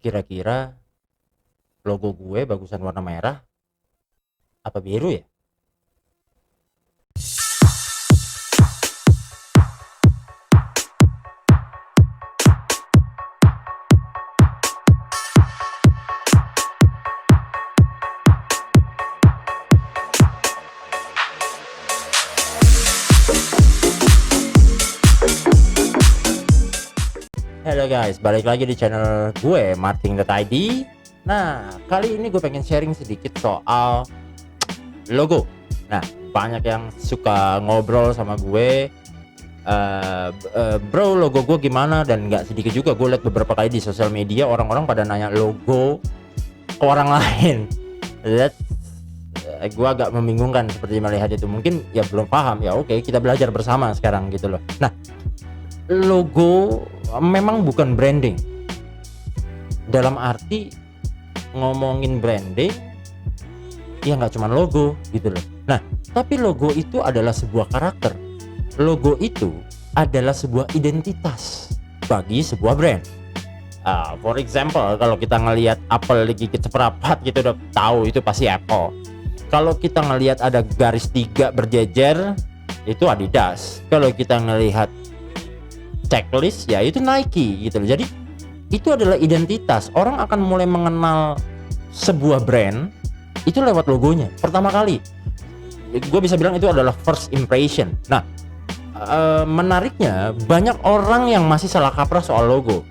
Kira-kira logo gue bagusan warna merah apa biru ya? Halo guys, balik lagi di channel gue Marting.id. Nah, kali ini gue pengen sharing sedikit soal logo. Nah, banyak yang suka ngobrol sama gue, bro logo gue gimana, dan nggak sedikit juga gue lihat beberapa kali di sosial media orang-orang pada nanya logo ke orang lain. Gue agak membingungkan seperti melihat itu. Mungkin ya belum paham, ya oke, kita belajar bersama sekarang gitu loh. Nah, logo memang bukan branding. Dalam arti ngomongin branding ya nggak cuma logo gitu loh. Nah, tapi logo itu adalah sebuah karakter. Logo itu adalah sebuah identitas bagi sebuah brand. For example, kalau kita ngelihat Apple digigit seperempat gitu udah tahu itu pasti Apple. Kalau kita ngelihat ada garis 3 berjejer itu Adidas. Kalau kita ngelihat checklist ya itu Nike gitu loh. Jadi itu adalah identitas. Orang akan mulai mengenal sebuah brand itu lewat logonya. Pertama kali gue bisa bilang itu adalah first impression. Nah, menariknya banyak orang yang masih salah kaprah soal logo.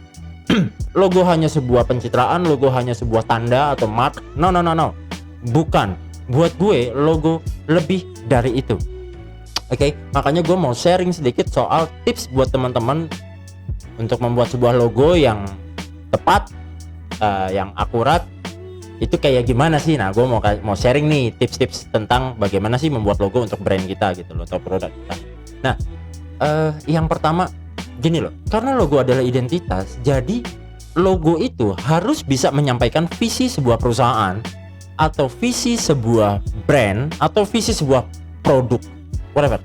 Logo hanya sebuah pencitraan, logo hanya sebuah tanda atau mark. No, bukan. Buat gue logo lebih dari itu. Oke, makanya gue mau sharing sedikit soal tips buat teman-teman untuk membuat sebuah logo yang tepat, yang akurat. Itu kayak gimana sih? Nah, gue mau sharing nih tips-tips tentang bagaimana sih membuat logo untuk brand kita gitu loh, atau produk kita. Nah, yang pertama gini loh, karena logo adalah identitas, jadi logo itu harus bisa menyampaikan visi sebuah perusahaan, atau visi sebuah brand, atau visi sebuah produk, whatever.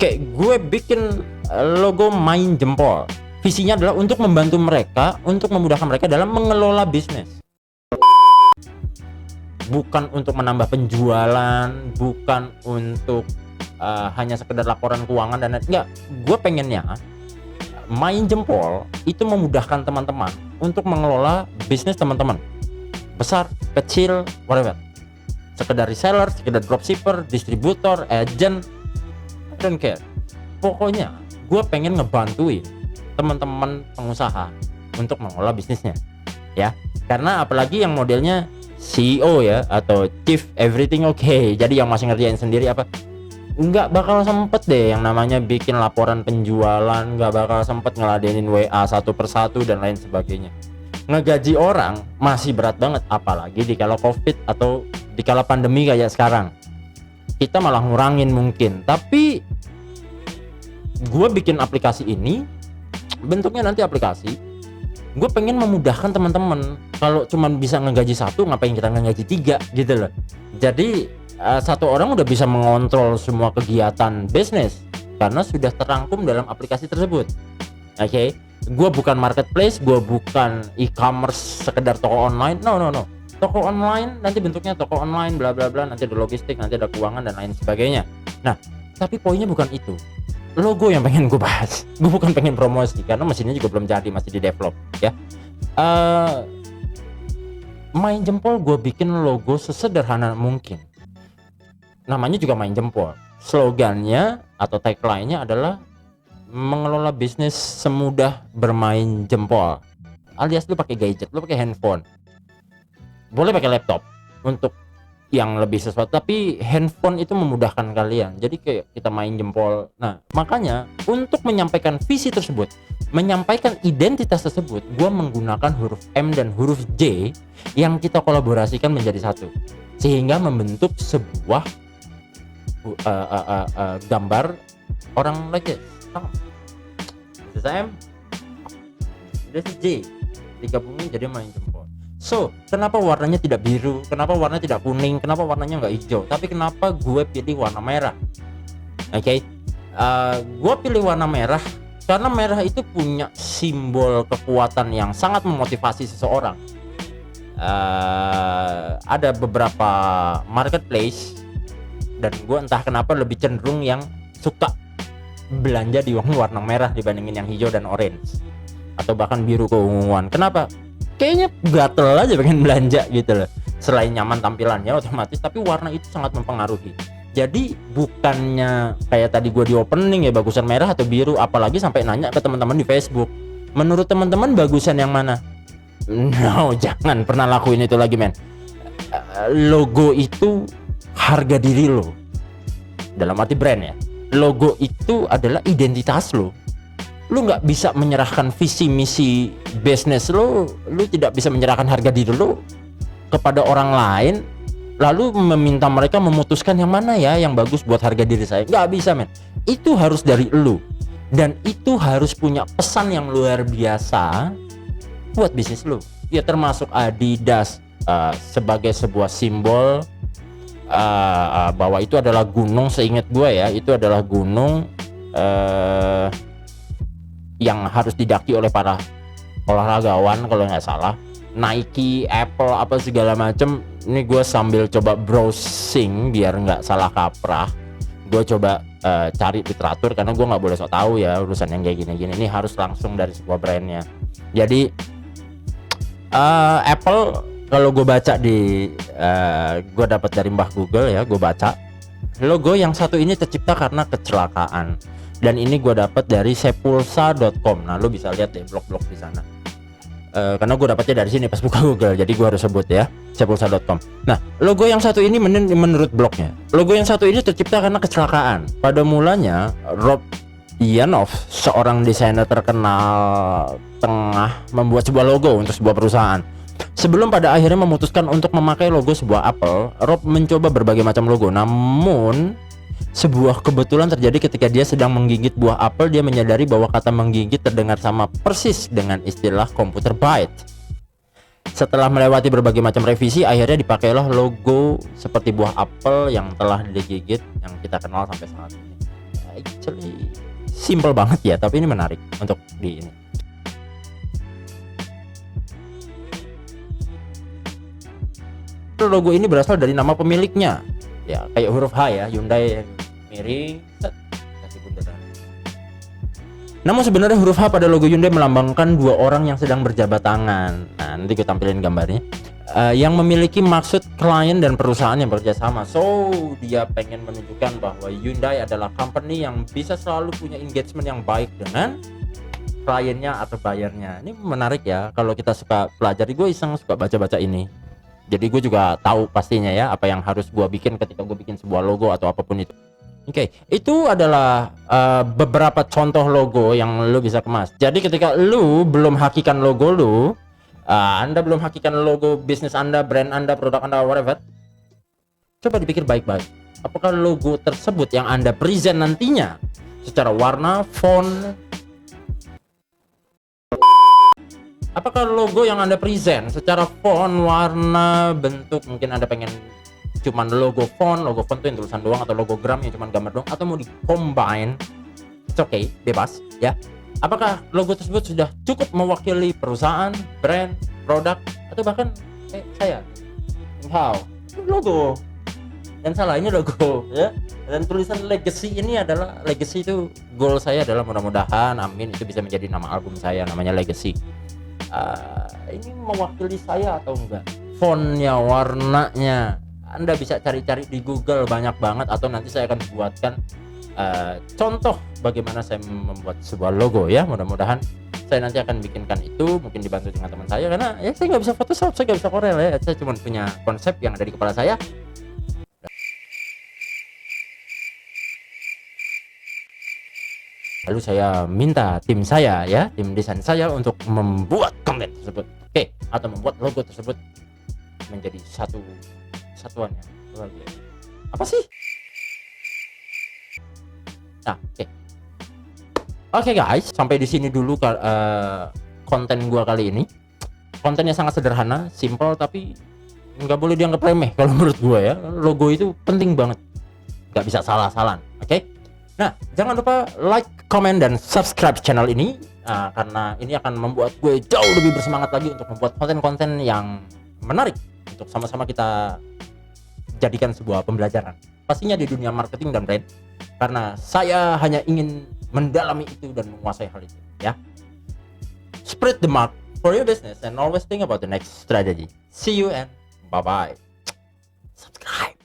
Kayak gue bikin logo Main Jempol, visinya adalah untuk membantu mereka, untuk memudahkan mereka dalam mengelola bisnis, bukan untuk menambah penjualan, bukan untuk hanya sekedar laporan keuangan dan enggak. Gue pengennya Main Jempol itu memudahkan teman-teman untuk mengelola bisnis teman-teman, besar, kecil, whatever. Sekedar reseller, sekedar dropshipper, distributor, agent, I don't care. Pokoknya gue pengen ngebantuin teman-teman pengusaha untuk mengelola bisnisnya, ya. Karena apalagi yang modelnya CEO ya, atau Chief Everything okay, jadi yang masih ngerjain sendiri apa, nggak bakal sempet deh yang namanya bikin laporan penjualan, nggak bakal sempet ngeladenin WA satu persatu dan lain sebagainya. Ngegaji orang masih berat banget, apalagi di kala COVID atau di kala pandemi kayak sekarang. Kita malah ngurangin mungkin, tapi gue bikin aplikasi ini bentuknya nanti aplikasi. Gue pengen memudahkan teman-teman. Kalau cuman bisa ngegaji satu, ngapain kita ngegaji 3 gitu loh. Jadi satu orang udah bisa mengontrol semua kegiatan bisnis karena sudah terangkum dalam aplikasi tersebut. Oke, gue bukan marketplace, gue bukan e-commerce sekedar toko online. No. Toko online nanti bentuknya toko online bla bla bla, nanti ada logistik, nanti ada keuangan dan lain sebagainya. Nah, tapi poinnya bukan itu. Logo yang pengen gue bahas. Gue bukan pengen promosi karena mesinnya juga belum jadi, masih di develop ya. Main Jempol gue bikin logo sesederhana mungkin. Namanya juga Main Jempol. Slogannya atau tagline-nya adalah mengelola bisnis semudah bermain jempol. Alias lu pakai gadget, lu pakai handphone, boleh pakai laptop untuk yang lebih sesuatu, tapi handphone itu memudahkan kalian. Jadi kayak kita main jempol. Nah, makanya untuk menyampaikan visi tersebut, menyampaikan identitas tersebut, gue menggunakan huruf M dan huruf J yang kita kolaborasikan menjadi satu, sehingga membentuk sebuah gambar orang lagi. This is M, this is J, digabungin jadi Main Jempol. So, kenapa warnanya tidak biru? Kenapa warnanya tidak kuning? Kenapa warnanya nggak hijau? Tapi kenapa gue pilih warna merah? Oke, gue pilih warna merah Karena merah itu punya simbol kekuatan yang sangat memotivasi seseorang. Ada beberapa marketplace dan gue entah kenapa lebih cenderung yang suka belanja di warna merah dibandingin yang hijau dan orange atau bahkan biru keunguan. Kenapa? Kayaknya gatel aja pengen belanja gitu loh. Selain nyaman tampilannya otomatis, tapi warna itu sangat mempengaruhi. Jadi bukannya kayak tadi gue di opening ya bagusan merah atau biru, apalagi sampai nanya ke teman-teman di Facebook, menurut teman-teman bagusan yang mana? No, jangan pernah lakuin itu lagi, men. Logo itu harga diri lo, dalam arti brand ya. Logo itu adalah identitas lo. Lu nggak bisa menyerahkan visi misi bisnis lo, lu tidak bisa menyerahkan harga diri lo kepada orang lain lalu meminta mereka memutuskan yang mana ya yang bagus buat harga diri saya. Nggak bisa, men. Itu harus dari lu, dan itu harus punya pesan yang luar biasa buat bisnis lu. Ya termasuk Adidas sebagai sebuah simbol bahwa itu adalah gunung. Seingat gue ya, itu adalah gunung yang harus didaki oleh para olahragawan kalau nggak salah. Nike, Apple, apa segala macem. Ini gue sambil coba browsing biar nggak salah kaprah. Gue coba cari literatur karena gue nggak boleh sok tahu ya urusan yang kayak gini-gini. Ini harus langsung dari sebuah brandnya. Jadi Apple, kalau gue baca di gue dapat dari Mbah Google ya, gue baca logo yang satu ini tercipta karena kecelakaan. Dan ini gue dapat dari sepulsa.com. Nah, lo bisa lihat deh blog-blog di sana. Karena gue dapatnya dari sini pas buka Google, jadi gue harus sebut ya, sepulsa.com. Nah, logo yang satu ini menurut blognya, logo yang satu ini tercipta karena kecelakaan. Pada mulanya Rob Ianoff, seorang desainer terkenal, tengah membuat sebuah logo untuk sebuah perusahaan. Sebelum pada akhirnya memutuskan untuk memakai logo sebuah Apple, Rob mencoba berbagai macam logo. Namun sebuah kebetulan terjadi ketika dia sedang menggigit buah apel. Dia menyadari bahwa kata menggigit terdengar sama persis dengan istilah computer bite. Setelah melewati berbagai macam revisi, akhirnya dipakailah logo seperti buah apel yang telah digigit yang kita kenal sampai saat ini. Actually simple banget ya, tapi ini menarik untuk di ini. Logo ini berasal dari nama pemiliknya. Ya, kayak huruf H ya, Hyundai miring, kasih bundaran. Namun sebenarnya huruf H pada logo Hyundai melambangkan dua orang yang sedang berjabat tangan. Nah, nanti gue tampilin gambarnya. Yang memiliki maksud klien dan perusahaan yang bekerja sama. So, dia pengen menunjukkan bahwa Hyundai adalah company yang bisa selalu punya engagement yang baik dengan kliennya atau bayarnya. Ini menarik ya, kalau kita suka pelajari. Gue iseng suka baca-baca ini. Jadi gue juga tahu pastinya ya apa yang harus gue bikin ketika gue bikin sebuah logo atau apapun itu. Oke, itu adalah beberapa contoh logo yang lu bisa kemas. Jadi ketika lu belum hakikan logo lu, Anda belum hakikan logo bisnis Anda, brand Anda, produk Anda, whatever, coba dipikir baik-baik. Apakah logo tersebut yang Anda present nantinya secara warna, font, apakah logo yang Anda present secara font, warna, bentuk, mungkin Anda pengen cuman logo font itu yang tulisan doang, atau logogram yang cuman gambar doang, atau mau di-combine, it's okay, bebas ya. Apakah logo tersebut sudah cukup mewakili perusahaan, brand, produk, atau bahkan saya, logo, dan salah ini logo ya. Dan tulisan legacy ini adalah, legacy itu goal saya adalah mudah-mudahan, amin, itu bisa menjadi nama album saya, namanya Legacy. Ini mewakili saya atau enggak? Fontnya, warnanya, Anda bisa cari-cari di Google banyak banget, atau nanti saya akan buatkan contoh bagaimana saya membuat sebuah logo ya. Mudah-mudahan saya nanti akan bikinkan itu, mungkin dibantu dengan teman saya, karena ya saya nggak bisa Photoshop, saya nggak bisa Corel ya, saya cuma punya konsep yang ada di kepala saya. Lalu saya minta tim saya ya, tim desain saya untuk membuat konten tersebut, oke, atau membuat logo tersebut menjadi satu satuan yang luar biasa. Apa sih? Nah, oke guys, sampai di sini dulu konten gua kali ini. Kontennya sangat sederhana, simple, tapi nggak boleh dianggap remeh kalau menurut gua ya. Logo itu penting banget, nggak bisa salah-salah, oke? Nah, jangan lupa like, comment, dan subscribe channel ini karena ini akan membuat gue jauh lebih bersemangat lagi untuk membuat konten-konten yang menarik untuk sama-sama kita jadikan sebuah pembelajaran. Pastinya di dunia marketing dan brand, karena saya hanya ingin mendalami itu dan menguasai hal itu. Ya, spread the mark for your business and always think about the next strategy. See you and bye bye. Subscribe.